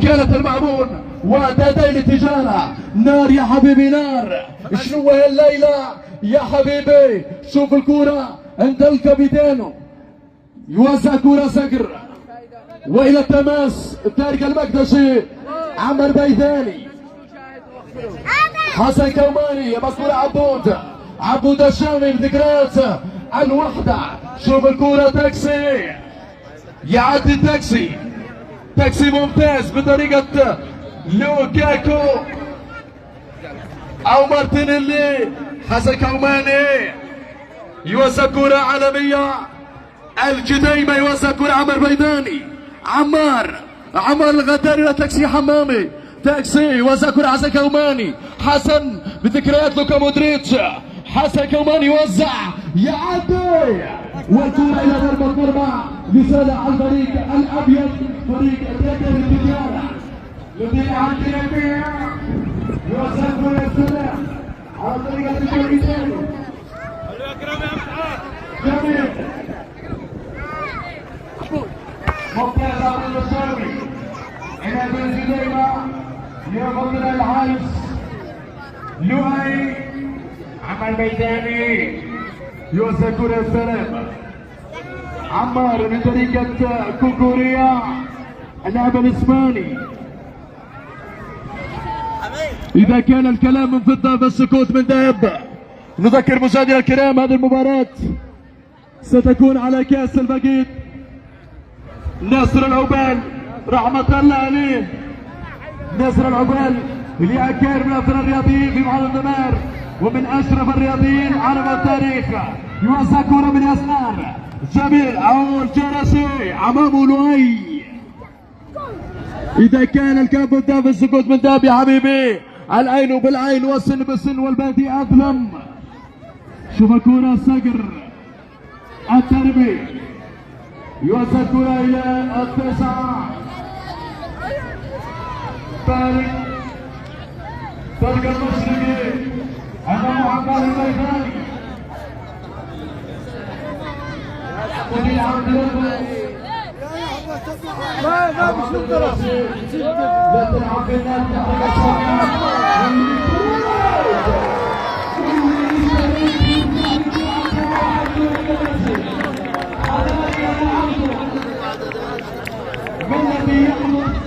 كانت المأمون وتدين التجارة. نار يا حبيبي نار. شنو هالليلة يا حبيبي؟ شوف الكرة عند الكابيتانو يوزع كرة صقر والى التماس تارك المقدسي عمر بيداني حسن كوماني مذكور عبود الشامي بذكريات الوحدة. شوف الكرة تاكسي يعدي تاكسي ممتاز بطريقة لوكاكو او مارتينيلي. حسن كوماني يوزع كرة عالمية الجديمة يوزع كرة عمر بيداني. عمار الغداري لتاكسي حمامي. تاكسي يوزع كرة حسن كوماني. حسن بذكريات لوكا مودريتش. حسن كوماني يوزع يعدي والكرة إلى ضربة مرمى لصالح الفريق الأبيض فريق تدين التجارة. يطير عن اليمين يوزع كرة السلام على طريقة الكابيتانو جميل ممتاز عبد الشامي. عناد الجديمة يفضل العايش لؤي عمر بيداني يوزع كرة السلام. عمار من طريقة كوكوريا اللاعب الاسباني. إذا كان الكلام من فضة فالسكوت من ذهب. نذكر مشاهدينا الكرام هذه المباراة ستكون على كأس المجيد. ناصر العبال رحمة الله عليه. ناصر العبال اللي أكبر من أفضل الرياضيين في محل الدمار ومن أشرف الرياضيين على مر التاريخ. يوزع كرة من يسار جميل أو الجرسي أمامه لؤي. إذا كان الكلام من ذهب السكوت من ذهب يا حبيبي. العين بالعين والسن بالسن والبادي أظلم. شوف كرة صقر التربي يوزع كرة إلى التسعة. طارق المشرقي أمام عمار البيداني. ولي عبد الله ما مش بالطرف لا تلعب بينات من الذي يحمل